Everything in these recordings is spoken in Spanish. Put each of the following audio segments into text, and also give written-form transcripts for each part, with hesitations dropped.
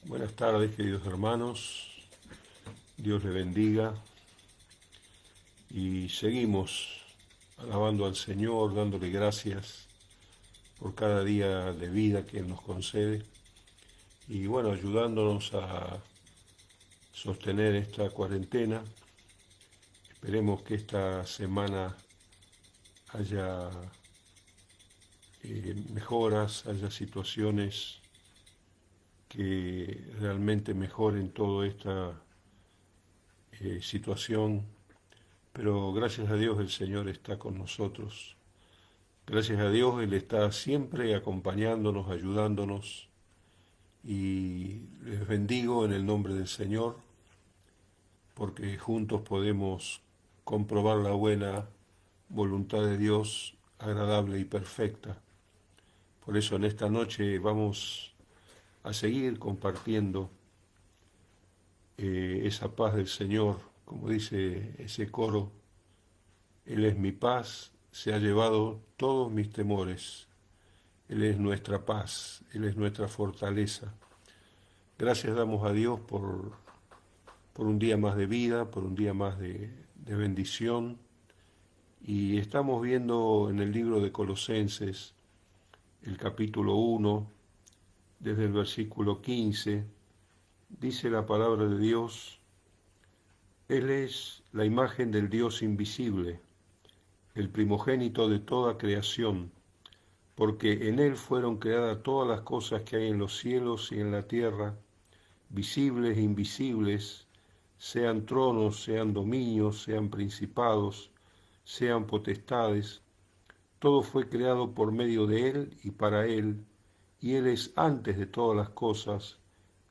Buenas tardes, queridos hermanos. Dios les bendiga. Y seguimos alabando al Señor, dándole gracias por cada día de vida que Él nos concede. Y bueno, ayudándonos a sostener esta cuarentena. Esperemos que esta semana haya mejoras, haya situaciones que realmente mejoren toda esta situación. Pero gracias a Dios el Señor está con nosotros. Gracias a Dios Él está siempre acompañándonos, ayudándonos, y les bendigo en el nombre del Señor, porque juntos podemos comprobar la buena voluntad de Dios, agradable y perfecta. Por eso en esta noche vamos a seguir compartiendo esa paz del Señor, como dice ese coro: Él es mi paz, se ha llevado todos mis temores. Él es nuestra paz, Él es nuestra fortaleza. Gracias damos a Dios por un día más de vida, por un día más de bendición. Y estamos viendo en el libro de Colosenses, el capítulo 1, desde el versículo 15, dice la palabra de Dios: Él es la imagen del Dios invisible, el primogénito de toda creación, porque en Él fueron creadas todas las cosas que hay en los cielos y en la tierra, visibles e invisibles, sean tronos, sean dominios, sean principados, sean potestades. Todo fue creado por medio de Él y para Él, y Él es antes de todas las cosas,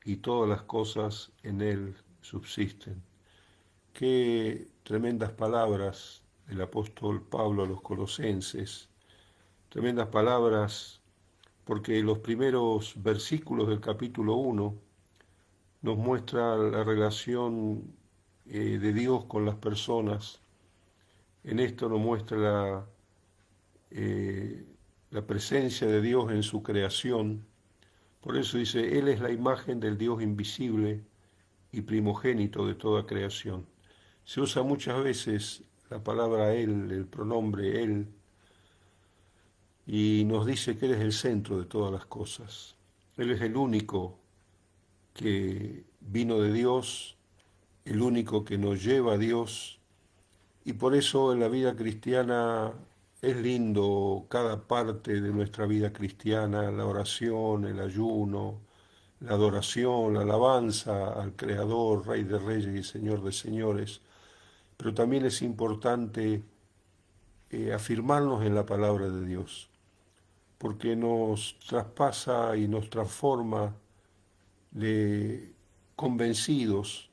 y todas las cosas en Él subsisten. Qué tremendas palabras del apóstol Pablo a los colosenses, tremendas palabras, porque los primeros versículos del capítulo 1 nos muestra la relación de Dios con las personas. En esto nos muestra la presencia de Dios en su creación. Por eso dice: Él es la imagen del Dios invisible y primogénito de toda creación. Se usa muchas veces la palabra Él, el pronombre Él, y nos dice que Él es el centro de todas las cosas. Él es el único que vino de Dios, el único que nos lleva a Dios, y por eso en la vida cristiana es lindo cada parte de nuestra vida cristiana: la oración, el ayuno, la adoración, la alabanza al Creador, Rey de Reyes y Señor de Señores. Pero también es importante afirmarnos en la palabra de Dios, porque nos traspasa y nos transforma de convencidos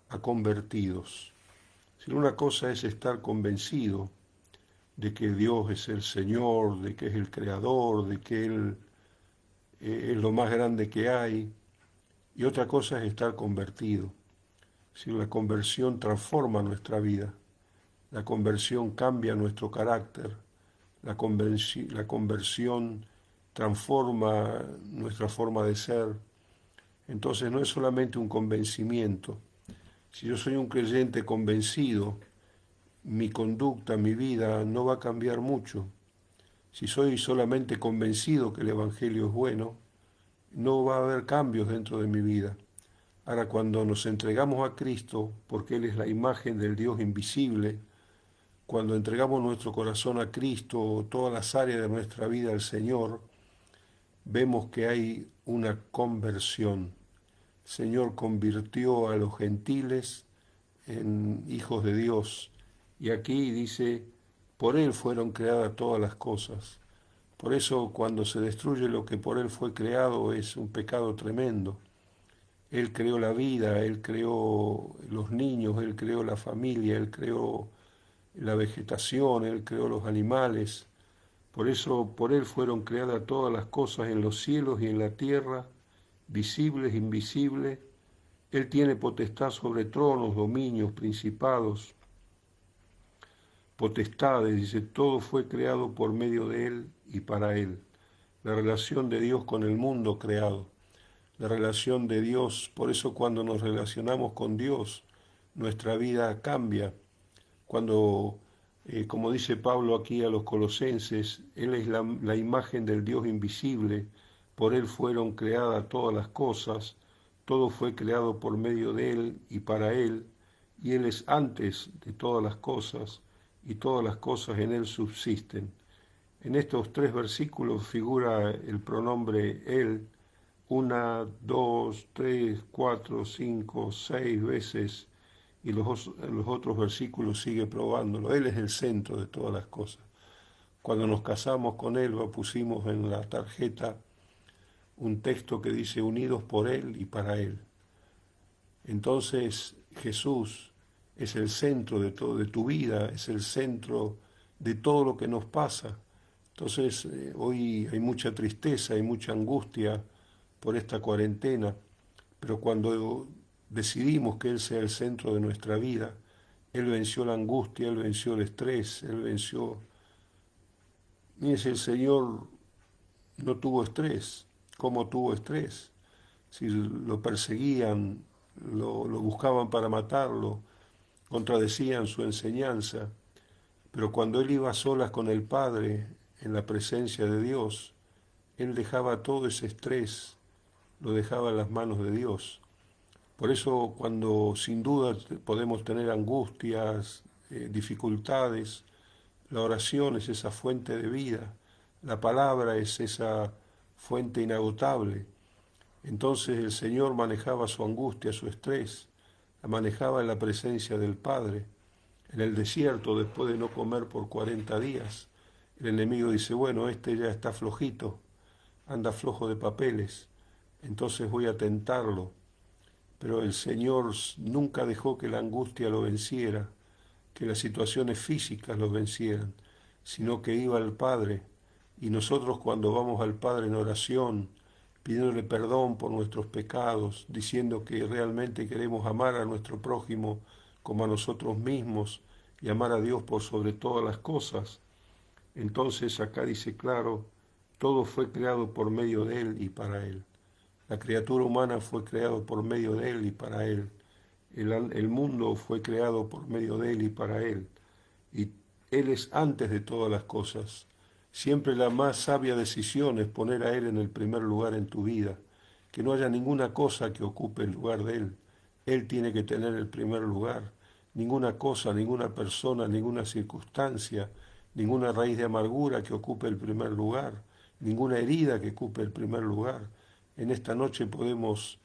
a convertidos. Si una cosa es estar convencido de que Dios es el Señor, de que es el Creador, de que Él es lo más grande que hay, y otra cosa es estar convertido. Si la conversión transforma nuestra vida, la conversión cambia nuestro carácter, la conversión transforma nuestra forma de ser. Entonces no es solamente un convencimiento. Si yo soy un creyente convencido, mi conducta, mi vida no va a cambiar mucho. Si soy solamente convencido que el Evangelio es bueno, no va a haber cambios dentro de mi vida. Ahora, cuando nos entregamos a Cristo, porque Él es la imagen del Dios invisible, cuando entregamos nuestro corazón a Cristo, todas las áreas de nuestra vida al Señor, vemos que hay una conversión. El Señor convirtió a los gentiles en hijos de Dios. Y aquí dice: por Él fueron creadas todas las cosas. Por eso cuando se destruye lo que por Él fue creado es un pecado tremendo. Él creó la vida, Él creó los niños, Él creó la familia, Él creó la vegetación, Él creó los animales. Por eso por Él fueron creadas todas las cosas en los cielos y en la tierra, visibles e invisibles. Él tiene potestad sobre tronos, dominios, principados, potestades. Dice: todo fue creado por medio de Él y para Él. La relación de Dios con el mundo creado. la relación de Dios. Por eso cuando nos relacionamos con Dios, nuestra vida cambia. Cuando, como dice Pablo aquí a los colosenses, Él es la imagen del Dios invisible, por Él fueron creadas todas las cosas, todo fue creado por medio de Él y para Él, y Él es antes de todas las cosas, y todas las cosas en Él subsisten. En estos 3 versículos figura el pronombre Él 1, 2, 3, 4, 5, 6 veces, y los otros versículos sigue probándolo. Él es el centro de todas las cosas. Cuando nos casamos con Él, pusimos en la tarjeta un texto que dice unidos por Él y para Él. Entonces Jesús es el centro de todo, de tu vida, es el centro de todo lo que nos pasa. Entonces hoy hay mucha tristeza, hay mucha angustia por esta cuarentena, pero cuando decidimos que Él sea el centro de nuestra vida, Él venció la angustia, Él venció el estrés, Él venció... Mire, si el Señor no tuvo estrés, ¿cómo tuvo estrés? Si lo perseguían, lo buscaban para matarlo, contradecían su enseñanza, pero cuando Él iba a solas con el Padre, en la presencia de Dios, Él dejaba todo ese estrés, lo dejaba en las manos de Dios. Por eso cuando sin duda podemos tener angustias, dificultades, la oración es esa fuente de vida, la palabra es esa fuente inagotable. Entonces el Señor manejaba su angustia, su estrés, la manejaba en la presencia del Padre. En el desierto, después de no comer por 40 días, el enemigo dice, bueno, este ya está flojito, anda flojo de papeles, entonces voy a tentarlo. Pero el Señor nunca dejó que la angustia lo venciera, que las situaciones físicas lo vencieran, sino que iba al Padre. Y nosotros cuando vamos al Padre en oración, pidiéndole perdón por nuestros pecados, diciendo que realmente queremos amar a nuestro prójimo como a nosotros mismos y amar a Dios por sobre todas las cosas, entonces acá dice claro, todo fue creado por medio de Él y para Él. La criatura humana fue creado por medio de Él y para Él. El mundo fue creado por medio de Él y para Él. Y Él es antes de todas las cosas. Siempre la más sabia decisión es poner a Él en el primer lugar en tu vida. Que no haya ninguna cosa que ocupe el lugar de Él. Él tiene que tener el primer lugar. Ninguna cosa, ninguna persona, ninguna circunstancia, ninguna raíz de amargura que ocupe el primer lugar. Ninguna herida que ocupe el primer lugar. En esta noche podemos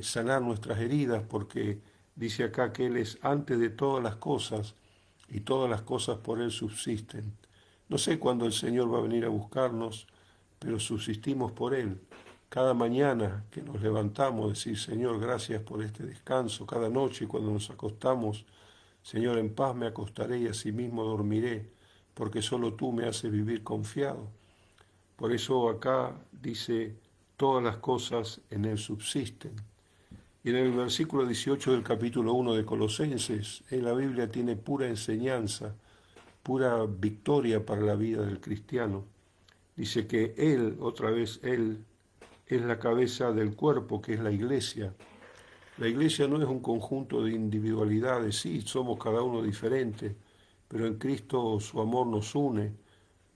sanar nuestras heridas porque dice acá que Él es antes de todas las cosas y todas las cosas por Él subsisten. No sé cuándo el Señor va a venir a buscarnos, pero subsistimos por Él. Cada mañana que nos levantamos, decir, Señor, gracias por este descanso. Cada noche cuando nos acostamos, Señor, en paz me acostaré y asimismo dormiré, porque solo tú me haces vivir confiado. Por eso acá dice, todas las cosas en Él subsisten. Y en el versículo 18 del capítulo 1 de Colosenses, en la Biblia tiene pura enseñanza, pura victoria para la vida del cristiano. Dice que Él, otra vez Él, es la cabeza del cuerpo, que es la iglesia. La iglesia no es un conjunto de individualidades, sí, somos cada uno diferente, pero en Cristo su amor nos une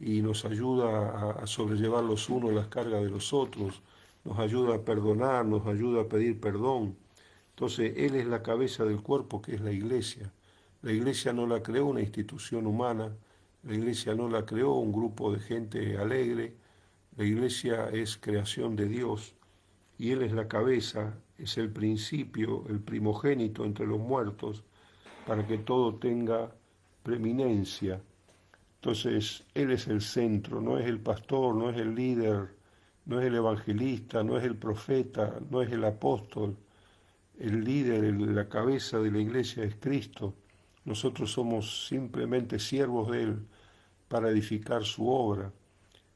y nos ayuda a sobrellevar los unos las cargas de los otros, nos ayuda a perdonar, nos ayuda a pedir perdón. Entonces, Él es la cabeza del cuerpo, que es la iglesia. La iglesia no la creó una institución humana, la iglesia no la creó un grupo de gente alegre, la iglesia es creación de Dios y Él es la cabeza, es el principio, el primogénito entre los muertos, para que todo tenga preeminencia. Entonces, Él es el centro, no es el pastor, no es el líder, no es el evangelista, no es el profeta, no es el apóstol. El líder, la cabeza de la iglesia es Cristo. Nosotros somos simplemente siervos de Él para edificar su obra.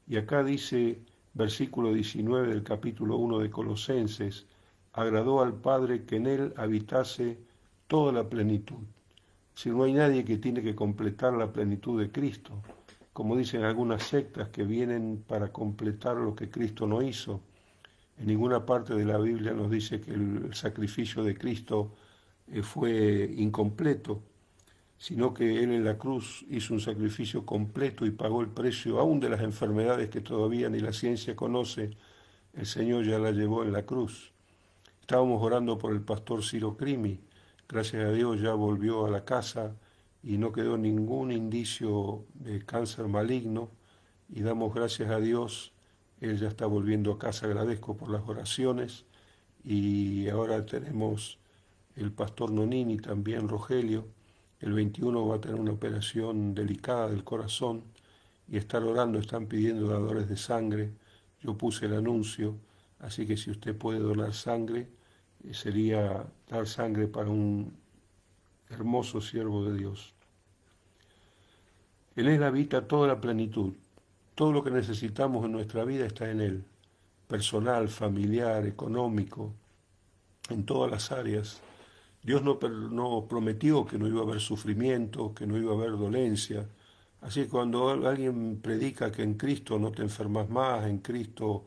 Y acá dice, versículo 19 del capítulo 1 de Colosenses, agradó al Padre que en Él habitase toda la plenitud. Si no hay nadie que tiene que completar la plenitud de Cristo, como dicen algunas sectas que vienen para completar lo que Cristo no hizo. En ninguna parte de la Biblia nos dice que el sacrificio de Cristo fue incompleto, sino que Él en la cruz hizo un sacrificio completo y pagó el precio aún de las enfermedades que todavía ni la ciencia conoce. El Señor ya la llevó en la cruz. Estábamos orando por el pastor Ciro Crimi. Gracias a Dios ya volvió a la casa y no quedó ningún indicio de cáncer maligno. Y damos gracias a Dios. Él ya está volviendo a casa. Agradezco por las oraciones. Y ahora tenemos el pastor Nonini, también Rogelio. El 21 va a tener una operación delicada del corazón y estar orando, están pidiendo dadores de sangre. Yo puse el anuncio, así que si usted puede donar sangre, sería dar sangre para un hermoso siervo de Dios. En Él habita toda la plenitud. Todo lo que necesitamos en nuestra vida está en Él. Personal, familiar, económico, en todas las áreas. Dios no prometió que no iba a haber sufrimiento, que no iba a haber dolencia. Así que cuando alguien predica que en Cristo no te enfermas más, en Cristo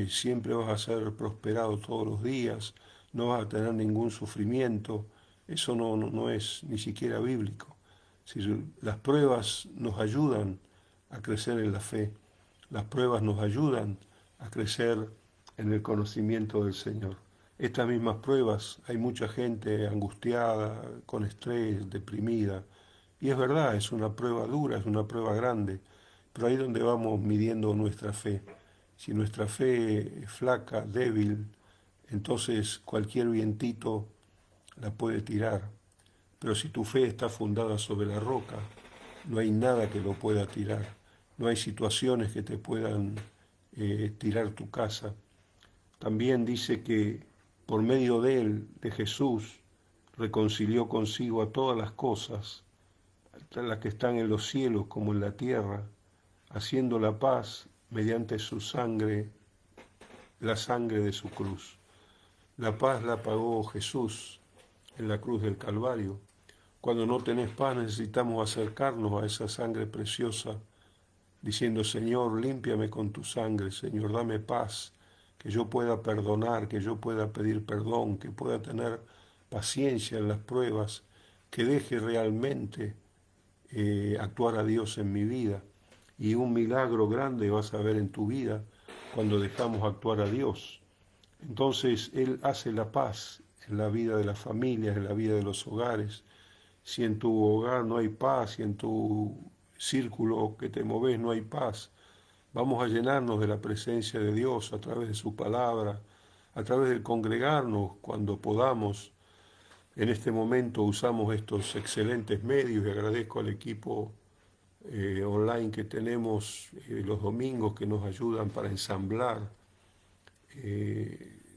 siempre vas a ser prosperado todos los días, no vas a tener ningún sufrimiento, eso no es ni siquiera bíblico. Si las pruebas nos ayudan a crecer en la fe, las pruebas nos ayudan a crecer en el conocimiento del Señor. Estas mismas pruebas, hay mucha gente angustiada, con estrés, deprimida, y es verdad, es una prueba dura, es una prueba grande, pero ahí es donde vamos midiendo nuestra fe. Si nuestra fe es flaca, débil, entonces cualquier vientito la puede tirar. Pero si tu fe está fundada sobre la roca, no hay nada que lo pueda tirar. No hay situaciones que te puedan tirar tu casa. También dice que por medio de él, de Jesús, reconcilió consigo a todas las cosas, las que están en los cielos como en la tierra, haciendo la paz mediante su sangre, la sangre de su cruz. La paz la pagó Jesús en la cruz del Calvario. Cuando no tenés paz necesitamos acercarnos a esa sangre preciosa, diciendo, Señor, límpiame con tu sangre, Señor, dame paz, que yo pueda perdonar, que yo pueda pedir perdón, que pueda tener paciencia en las pruebas, que deje realmente actuar a Dios en mi vida. Y un milagro grande vas a ver en tu vida cuando dejamos actuar a Dios. Entonces Él hace la paz en la vida de las familias, en la vida de los hogares. Si en tu hogar no hay paz, si en tu círculo que te moves no hay paz, vamos a llenarnos de la presencia de Dios a través de su palabra, a través de congregarnos cuando podamos. En este momento usamos estos excelentes medios y agradezco al equipo online que tenemos los domingos que nos ayudan para ensamblar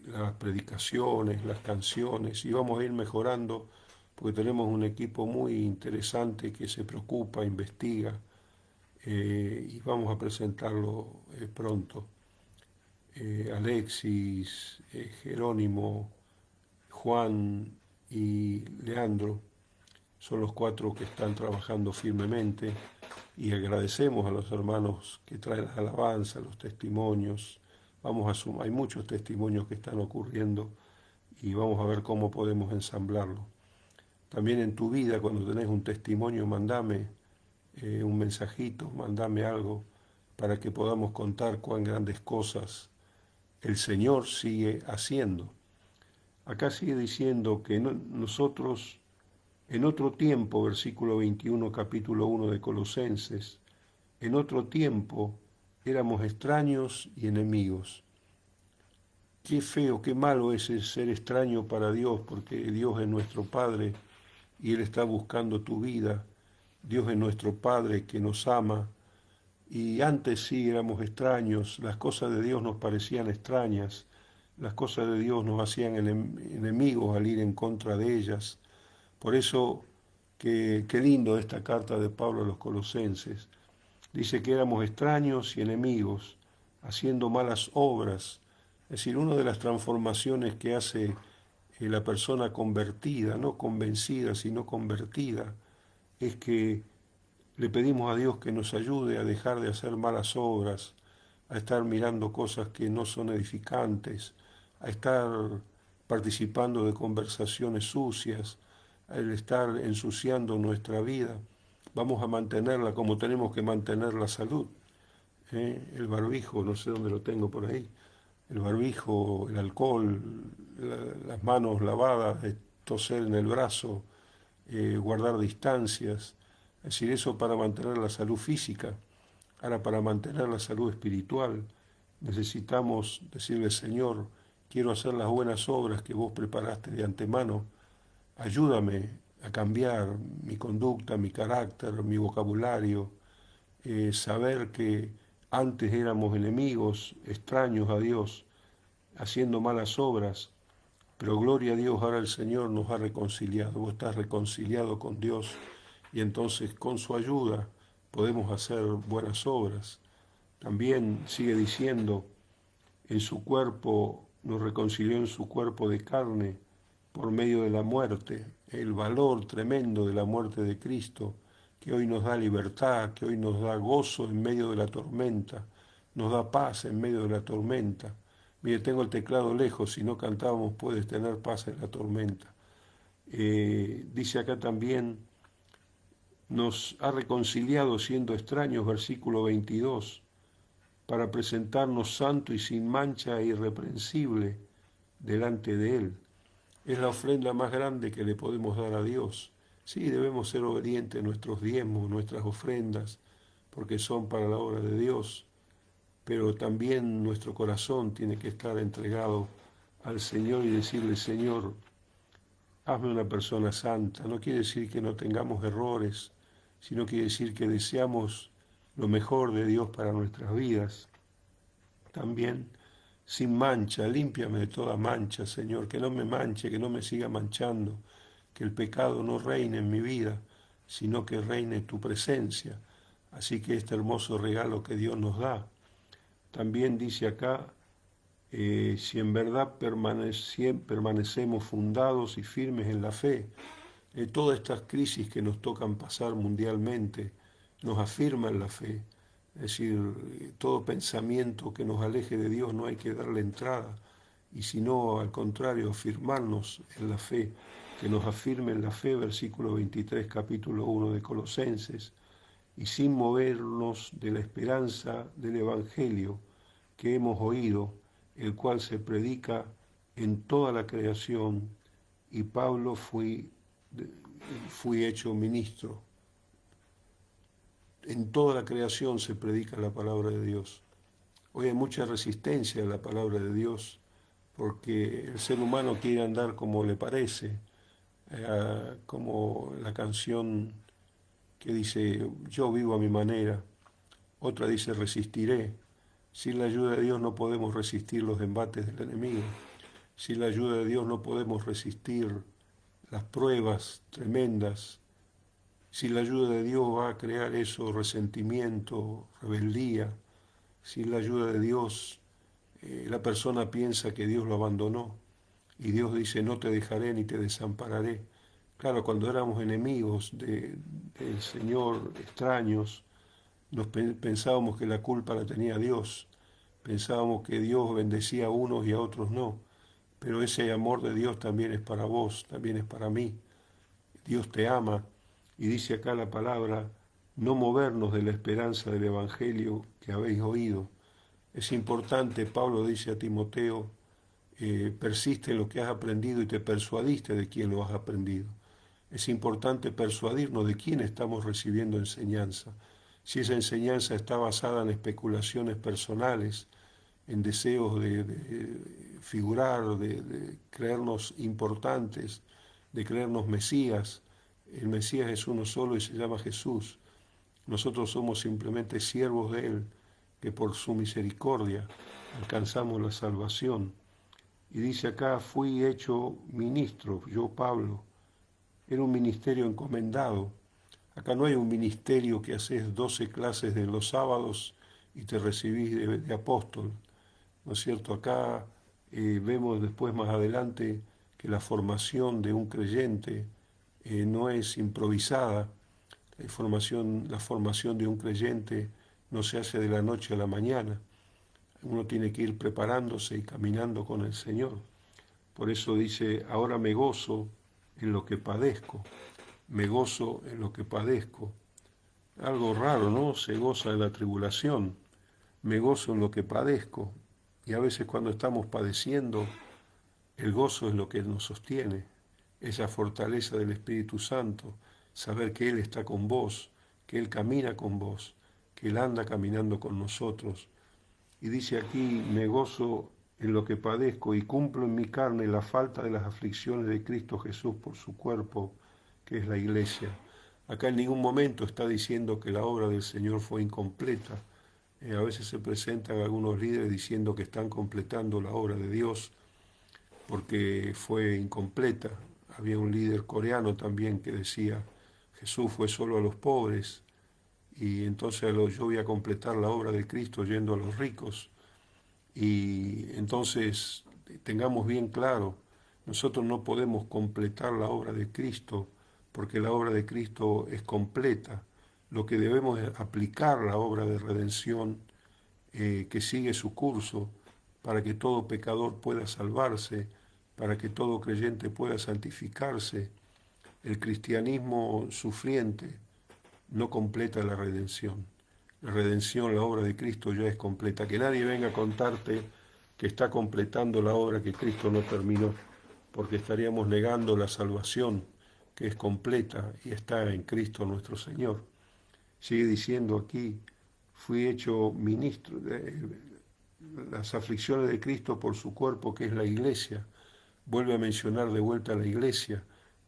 las predicaciones, las canciones, y vamos a ir mejorando porque tenemos un equipo muy interesante que se preocupa, investiga, y vamos a presentarlo pronto. Alexis, Jerónimo, Juan y Leandro son los 4 que están trabajando firmemente y agradecemos a los hermanos que traen las alabanzas, los testimonios. Hay muchos testimonios que están ocurriendo y vamos a ver cómo podemos ensamblarlo. También en tu vida, cuando tenés un testimonio, mandame un mensajito, mandame algo para que podamos contar cuán grandes cosas el Señor sigue haciendo. Acá sigue diciendo que nosotros en otro tiempo, versículo 21, capítulo 1 de Colosenses, en otro tiempo éramos extraños y enemigos. Qué feo, qué malo es el ser extraño para Dios, porque Dios es nuestro Padre y Él está buscando tu vida. Dios es nuestro Padre que nos ama. Y antes sí éramos extraños, las cosas de Dios nos parecían extrañas, las cosas de Dios nos hacían enemigos al ir en contra de ellas. Por eso, qué lindo esta carta de Pablo a los Colosenses. Dice que éramos extraños y enemigos, haciendo malas obras. Es decir, una de las transformaciones que hace la persona convertida, no convencida, sino convertida, es que le pedimos a Dios que nos ayude a dejar de hacer malas obras, a estar mirando cosas que no son edificantes, a estar participando de conversaciones sucias, al estar ensuciando nuestra vida. Vamos a mantenerla como tenemos que mantener la salud. El barbijo, no sé dónde lo tengo por ahí, el barbijo, el alcohol, las manos lavadas, toser en el brazo, guardar distancias, es decir, eso para mantener la salud física. Ahora, para mantener la salud espiritual, necesitamos decirle, Señor, quiero hacer las buenas obras que vos preparaste de antemano, ayúdame a cambiar mi conducta, mi carácter, mi vocabulario, saber que antes éramos enemigos, extraños a Dios, haciendo malas obras, pero gloria a Dios, ahora el Señor nos ha reconciliado, vos estás reconciliado con Dios y entonces con su ayuda podemos hacer buenas obras. También sigue diciendo, en su cuerpo, nos reconcilió en su cuerpo de carne por medio de la muerte, el valor tremendo de la muerte de Cristo, que hoy nos da libertad, que hoy nos da gozo en medio de la tormenta, nos da paz en medio de la tormenta. Mire, tengo el teclado lejos, si no cantábamos puedes tener paz en la tormenta. Dice acá también, nos ha reconciliado siendo extraños, versículo 22, para presentarnos santo y sin mancha e irreprensible delante de Él. Es la ofrenda más grande que le podemos dar a Dios. Sí, debemos ser obedientes a nuestros diezmos, nuestras ofrendas, porque son para la obra de Dios, pero también nuestro corazón tiene que estar entregado al Señor y decirle, Señor, hazme una persona santa. No quiere decir que no tengamos errores, sino quiere decir que deseamos lo mejor de Dios para nuestras vidas. También sin mancha, límpiame de toda mancha, Señor, que no me manche, que no me siga manchando, que el pecado no reine en mi vida, sino que reine tu presencia. Así que este hermoso regalo que Dios nos da. También dice acá, si en verdad permanecemos fundados y firmes en la fe, todas estas crisis que nos tocan pasar mundialmente nos afirman la fe. Es decir, todo pensamiento que nos aleje de Dios no hay que darle entrada, y sino al contrario, afirmarnos en la fe, que nos afirme en la fe, versículo 23, capítulo 1 de Colosenses, y sin movernos de la esperanza del Evangelio que hemos oído, el cual se predica en toda la creación, y Pablo fui hecho ministro. En toda la creación se predica la palabra de Dios. Hoy hay mucha resistencia a la palabra de Dios porque el ser humano quiere andar como le parece, como la canción que dice, yo vivo a mi manera. Otra dice, resistiré. Sin la ayuda de Dios no podemos resistir los embates del enemigo. Sin la ayuda de Dios no podemos resistir las pruebas tremendas. Sin la ayuda de Dios va a crear eso, resentimiento, rebeldía. Sin la ayuda de Dios, la persona piensa que Dios lo abandonó. Y Dios dice, no te dejaré ni te desampararé. Claro, cuando éramos enemigos del Señor, extraños, pensábamos que la culpa la tenía Dios. Pensábamos que Dios bendecía a unos y a otros no. Pero ese amor de Dios también es para vos, también es para mí. Dios te ama. Y dice acá la palabra, no movernos de la esperanza del Evangelio que habéis oído. Es importante, Pablo dice a Timoteo, persiste en lo que has aprendido y te persuadiste de quién lo has aprendido. Es importante persuadirnos de quién estamos recibiendo enseñanza. Si esa enseñanza está basada en especulaciones personales, en deseos de figurar, de creernos importantes, de creernos Mesías. El Mesías es uno solo y se llama Jesús. Nosotros somos simplemente siervos de Él, que por su misericordia alcanzamos la salvación. Y dice acá, fui hecho ministro, yo Pablo. Era un ministerio encomendado. Acá no hay un ministerio que haces 12 clases de los sábados y te recibís de apóstol. ¿No es cierto? Acá vemos después más adelante que la formación de un creyente no es improvisada. La formación de un creyente no se hace de la noche a la mañana. Uno tiene que ir preparándose y caminando con el Señor. Por eso dice, ahora me gozo en lo que padezco, me gozo en lo que padezco. Algo raro, ¿no? Se goza en la tribulación, me gozo en lo que padezco. Y a veces cuando estamos padeciendo, el gozo es lo que nos sostiene, esa fortaleza del Espíritu Santo, saber que Él está con vos, que Él camina con vos, que Él anda caminando con nosotros. Y dice aquí, me gozo en lo que padezco y cumplo en mi carne la falta de las aflicciones de Cristo Jesús por su cuerpo, que es la iglesia. Acá en ningún momento está diciendo que la obra del Señor fue incompleta. A veces se presentan algunos líderes diciendo que están completando la obra de Dios porque fue incompleta. Había un líder coreano también que decía, Jesús fue solo a los pobres y entonces yo voy a completar la obra de Cristo yendo a los ricos. Y entonces tengamos bien claro, nosotros no podemos completar la obra de Cristo porque la obra de Cristo es completa. Lo que debemos es aplicar la obra de redención que sigue su curso para que todo pecador pueda salvarse, para que todo creyente pueda santificarse. El cristianismo sufriente no completa la redención. La redención, la obra de Cristo ya es completa. Que nadie venga a contarte que está completando la obra que Cristo no terminó, porque estaríamos negando la salvación que es completa y está en Cristo nuestro Señor. Sigue diciendo aquí, fui hecho ministro de las aflicciones de Cristo por su cuerpo, que es la iglesia. Vuelve a mencionar de vuelta a la iglesia,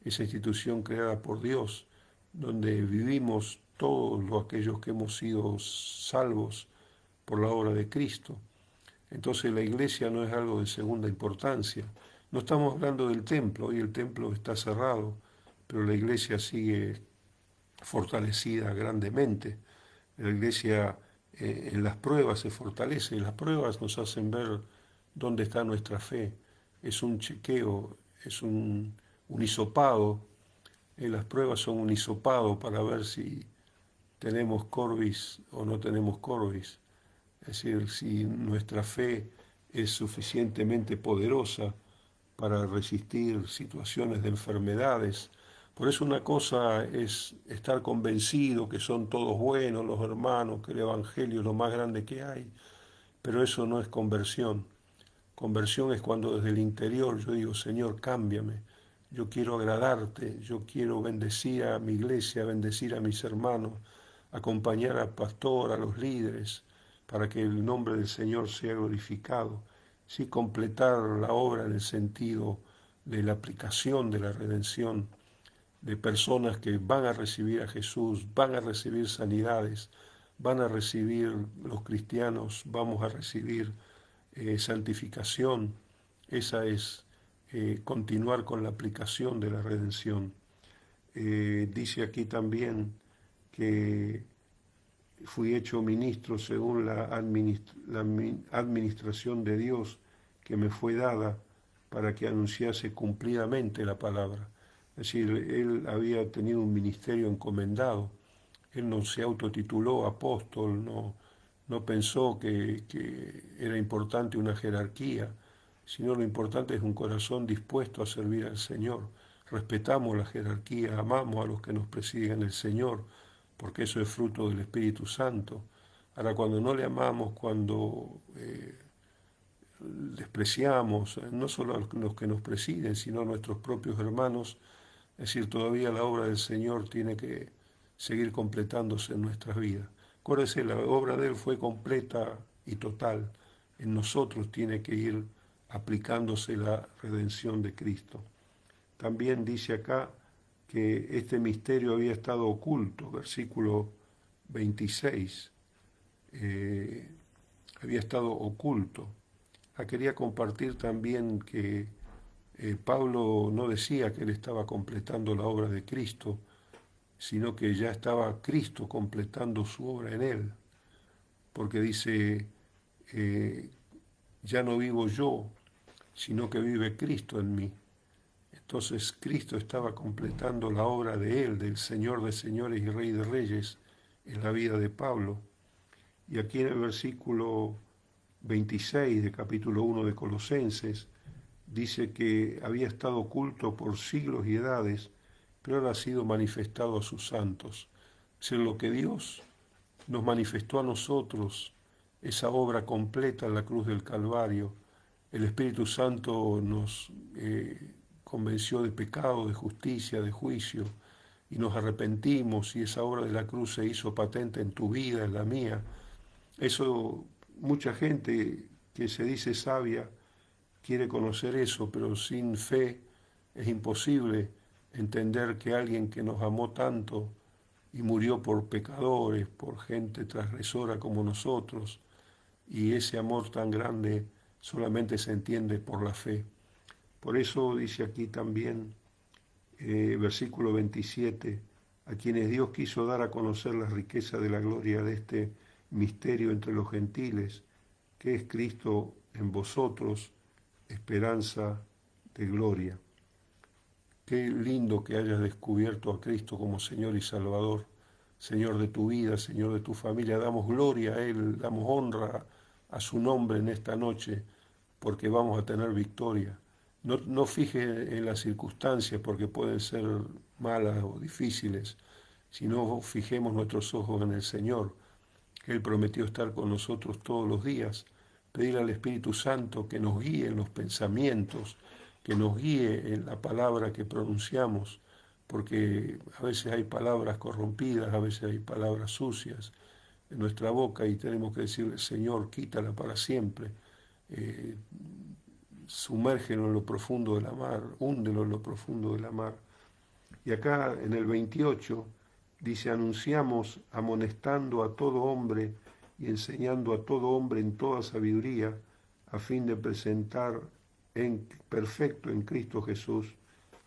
esa institución creada por Dios, donde vivimos todos aquellos que hemos sido salvos por la obra de Cristo. Entonces la iglesia no es algo de segunda importancia. No estamos hablando del templo, hoy el templo está cerrado, pero la iglesia sigue fortalecida grandemente. La iglesia en las pruebas se fortalece, y las pruebas nos hacen ver dónde está nuestra fe. Es un chequeo, es un hisopado. Las pruebas son un hisopado para ver si tenemos Corvis o no tenemos Corvis. Es decir, si nuestra fe es suficientemente poderosa para resistir situaciones de enfermedades. Por eso una cosa es estar convencido que son todos buenos los hermanos, que el Evangelio es lo más grande que hay, pero eso no es conversión. Conversión es cuando desde el interior yo digo, Señor, cámbiame, yo quiero agradarte, yo quiero bendecir a mi iglesia, bendecir a mis hermanos, acompañar al pastor, a los líderes, para que el nombre del Señor sea glorificado. Sí, completar la obra en el sentido de la aplicación de la redención, de personas que van a recibir a Jesús, van a recibir sanidades, van a recibir los cristianos, vamos a recibir santificación. Esa es continuar con la aplicación de la redención. Dice aquí también que fui hecho ministro según la administración de Dios que me fue dada para que anunciase cumplidamente la palabra. Es decir, él había tenido un ministerio encomendado. Él no se autotituló apóstol, no pensó que era importante una jerarquía, sino lo importante es un corazón dispuesto a servir al Señor. Respetamos la jerarquía, amamos a los que nos presiden en el Señor, porque eso es fruto del Espíritu Santo. Ahora, cuando no le amamos, cuando despreciamos, no solo a los que nos presiden, sino a nuestros propios hermanos, es decir, todavía la obra del Señor tiene que seguir completándose en nuestras vidas. Acuérdese, la obra de Él fue completa y total. En nosotros tiene que ir aplicándose la redención de Cristo. También dice acá que este misterio había estado oculto, versículo 26, había estado oculto. Quería compartir también que Pablo no decía que él estaba completando la obra de Cristo, sino que ya estaba Cristo completando su obra en él, porque dice, ya no vivo yo, sino que vive Cristo en mí. Entonces Cristo estaba completando la obra de Él, del Señor de señores y Rey de reyes, en la vida de Pablo. Y aquí en el versículo 26 de capítulo 1 de Colosenses, dice que había estado oculto por siglos y edades, pero ahora ha sido manifestado a sus santos. Es decir, lo que Dios nos manifestó a nosotros, esa obra completa en la cruz del Calvario, el Espíritu Santo nos convenció de pecado, de justicia, de juicio, y nos arrepentimos, y esa obra de la cruz se hizo patente en tu vida, en la mía. Eso, mucha gente que se dice sabia quiere conocer eso, pero sin fe es imposible entender que alguien que nos amó tanto y murió por pecadores, por gente transgresora como nosotros, y ese amor tan grande solamente se entiende por la fe. Por eso dice aquí también, versículo 27, a quienes Dios quiso dar a conocer la riqueza de la gloria de este misterio entre los gentiles, que es Cristo en vosotros, esperanza de gloria. Qué lindo que hayas descubierto a Cristo como Señor y Salvador, Señor de tu vida, Señor de tu familia. Damos gloria a Él, damos honra a su nombre en esta noche, porque vamos a tener victoria. No fijes en las circunstancias porque pueden ser malas o difíciles, sino fijemos nuestros ojos en el Señor. Él prometió estar con nosotros todos los días. Pedir al Espíritu Santo que nos guíe en los pensamientos, que nos guíe en la palabra que pronunciamos, porque a veces hay palabras corrompidas, a veces hay palabras sucias en nuestra boca y tenemos que decirle, Señor, quítala para siempre. Eh, Sumérgelo en lo profundo de la mar, húndelo en lo profundo de la mar. Y acá en el 28 dice, anunciamos amonestando a todo hombre y enseñando a todo hombre en toda sabiduría, a fin de presentar en perfecto en Cristo Jesús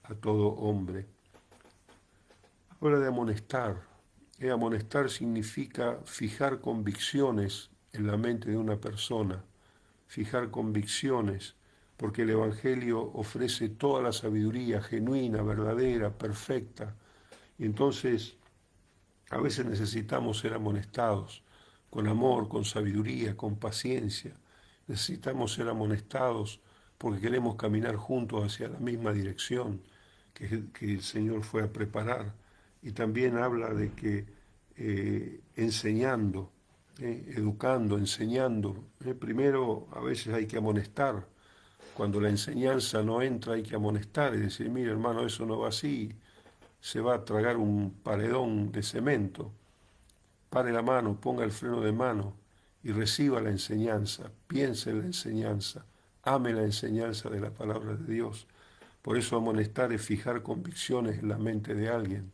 a todo hombre. Habla de amonestar. Amonestar significa fijar convicciones en la mente de una persona, fijar convicciones, porque el Evangelio ofrece toda la sabiduría genuina, verdadera, perfecta. Y entonces a veces necesitamos ser amonestados con amor, con sabiduría, con paciencia. Necesitamos ser amonestados porque queremos caminar juntos hacia la misma dirección que el Señor fue a preparar. Y también habla de que enseñando, educando, enseñando, primero a veces hay que amonestar. Cuando la enseñanza no entra hay que amonestar y decir, mire hermano, eso no va así, se va a tragar un paredón de cemento. Pare la mano, ponga el freno de mano y reciba la enseñanza, piense en la enseñanza, ame la enseñanza de la palabra de Dios. Por eso amonestar es fijar convicciones en la mente de alguien.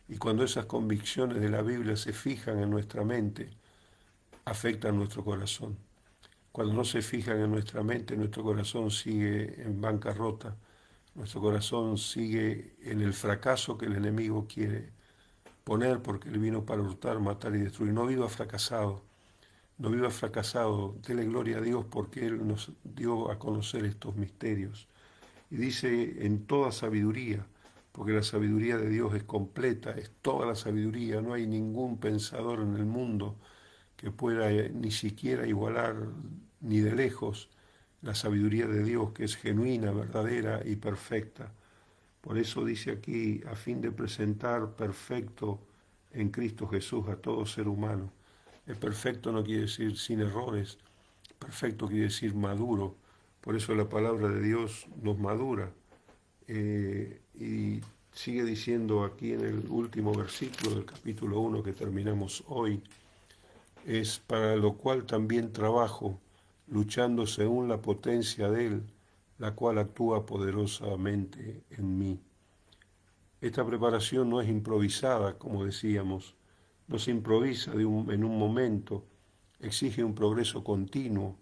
Y cuando esas convicciones de la Biblia se fijan en nuestra mente, afectan nuestro corazón. Cuando no se fijan en nuestra mente, nuestro corazón sigue en bancarrota, nuestro corazón sigue en el fracaso que el enemigo quiere poner porque él vino para hurtar, matar y destruir. No viva fracasado, no viva fracasado. Dele gloria a Dios porque Él nos dio a conocer estos misterios. Y dice en toda sabiduría, porque la sabiduría de Dios es completa, es toda la sabiduría. No hay ningún pensador en el mundo que pueda ni siquiera igualar ni de lejos la sabiduría de Dios, que es genuina, verdadera y perfecta. Por eso dice aquí, a fin de presentar perfecto en Cristo Jesús a todo ser humano. El perfecto no quiere decir sin errores, perfecto quiere decir maduro. Por eso la palabra de Dios nos madura. Y sigue diciendo aquí en el último versículo del capítulo 1 que terminamos hoy, es para lo cual también trabajo, luchando según la potencia de Él, la cual actúa poderosamente en mí. Esta preparación no es improvisada, como decíamos, no se improvisa en un momento, exige un progreso continuo.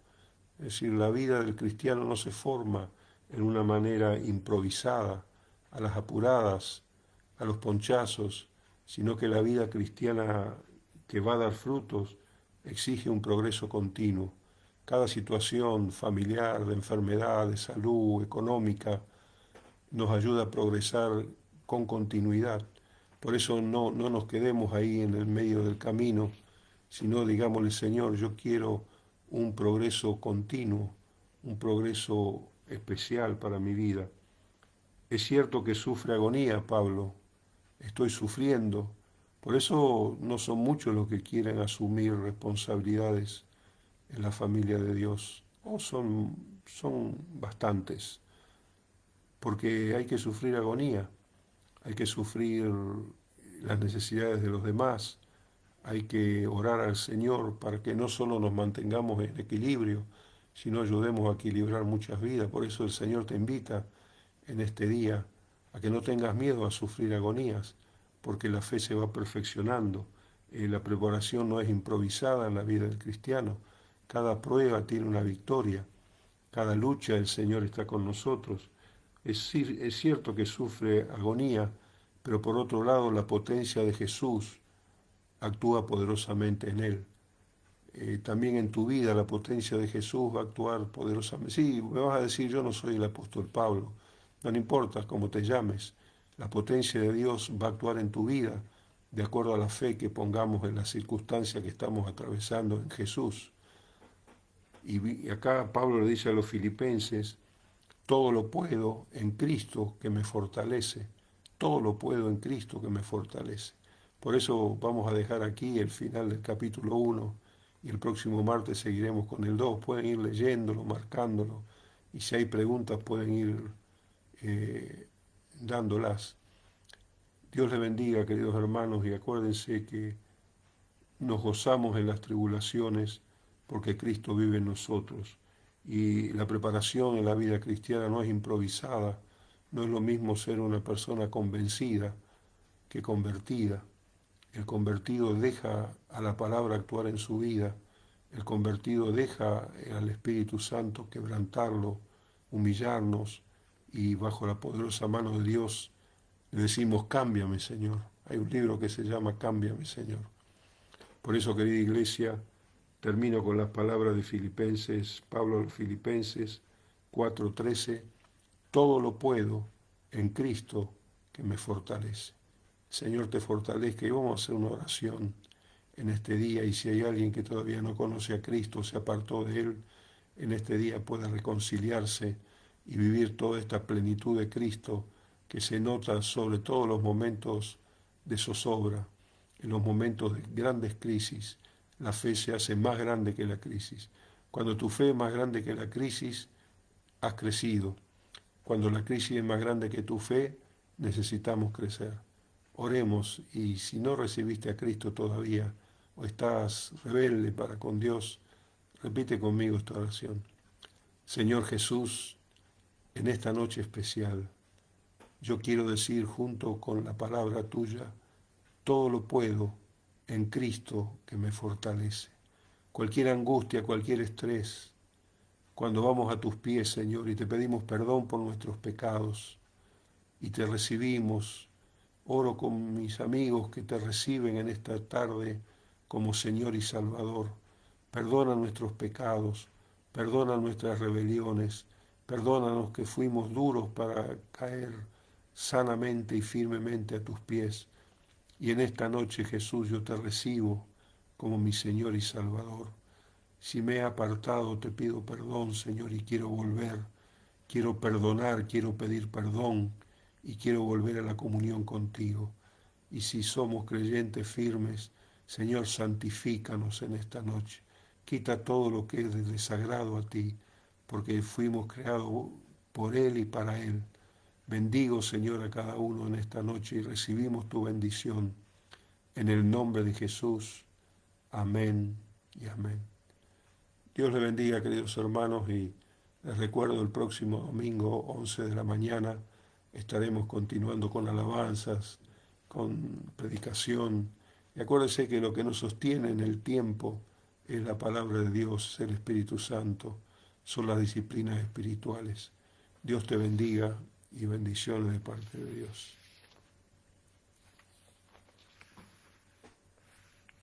Es decir, la vida del cristiano no se forma en una manera improvisada, a las apuradas, a los ponchazos, sino que la vida cristiana que va a dar frutos exige un progreso continuo. Cada situación familiar, de enfermedad, de salud, económica, nos ayuda a progresar con continuidad. Por eso no nos quedemos ahí en el medio del camino, sino digámosle, Señor, yo quiero un progreso continuo, un progreso especial para mi vida. Es cierto que sufre agonía, Pablo, estoy sufriendo, por eso no son muchos los que quieren asumir responsabilidades en la familia de Dios, o son bastantes, porque hay que sufrir agonía, hay que sufrir las necesidades de los demás, hay que orar al Señor para que no solo nos mantengamos en equilibrio, sino ayudemos a equilibrar muchas vidas. Por eso el Señor te invita en este día a que no tengas miedo a sufrir agonías, porque la fe se va perfeccionando. La preparación no es improvisada en la vida del cristiano. Cada prueba tiene una victoria. Cada lucha el Señor está con nosotros. Es cierto que sufre agonía, pero por otro lado la potencia de Jesús actúa poderosamente en él. También en tu vida la potencia de Jesús va a actuar poderosamente. Sí, me vas a decir, yo no soy el apóstol Pablo. No importa cómo te llames, la potencia de Dios va a actuar en tu vida de acuerdo a la fe que pongamos en las circunstancias que estamos atravesando en Jesús. Y acá Pablo le dice a los filipenses, todo lo puedo en Cristo que me fortalece. Todo lo puedo en Cristo que me fortalece. Por eso vamos a dejar aquí el final del capítulo 1 y el próximo martes seguiremos con el 2. Pueden ir leyéndolo, marcándolo, y si hay preguntas pueden ir dándolas. Dios les bendiga, queridos hermanos, y acuérdense que nos gozamos en las tribulaciones porque Cristo vive en nosotros. Y la preparación en la vida cristiana no es improvisada, no es lo mismo ser una persona convencida que convertida. El convertido deja a la palabra actuar en su vida, el convertido deja al Espíritu Santo quebrantarlo, humillarnos, y bajo la poderosa mano de Dios le decimos, cámbiame, Señor. Hay un libro que se llama Cámbiame, Señor. Por eso, querida iglesia, termino con las palabras de Filipenses, Pablo a los Filipenses 4:13, todo lo puedo en Cristo que me fortalece. El Señor te fortalezca, y vamos a hacer una oración en este día, y si hay alguien que todavía no conoce a Cristo, se apartó de Él, en este día pueda reconciliarse y vivir toda esta plenitud de Cristo que se nota sobre todos los momentos de zozobra, en los momentos de grandes crisis. La fe se hace más grande que la crisis. Cuando tu fe es más grande que la crisis, has crecido. Cuando la crisis es más grande que tu fe, necesitamos crecer. Oremos, y si no recibiste a Cristo todavía o estás rebelde para con Dios, repite conmigo esta oración. Señor Jesús, en esta noche especial, yo quiero decir junto con la palabra tuya, todo lo puedo en Cristo que me fortalece. Cualquier angustia, cualquier estrés, cuando vamos a tus pies, Señor, y te pedimos perdón por nuestros pecados, y te recibimos, oro con mis amigos que te reciben en esta tarde como Señor y Salvador. Perdona nuestros pecados, perdona nuestras rebeliones, perdónanos que fuimos duros para caer sanamente y firmemente a tus pies. Y en esta noche, Jesús, yo te recibo como mi Señor y Salvador. Si me he apartado, te pido perdón, Señor, y quiero volver. Quiero perdonar, quiero pedir perdón y quiero volver a la comunión contigo. Y si somos creyentes firmes, Señor, santifícanos en esta noche. Quita todo lo que es de desagrado a ti, porque fuimos creados por Él y para Él. Bendigo, Señor, a cada uno en esta noche y recibimos tu bendición. En el nombre de Jesús. Amén y amén. Dios les bendiga, queridos hermanos, y les recuerdo el próximo domingo, 11 de la mañana, estaremos continuando con alabanzas, con predicación. Y acuérdense que lo que nos sostiene en el tiempo es la palabra de Dios, el Espíritu Santo, son las disciplinas espirituales. Dios te bendiga y bendiciones de parte de Dios.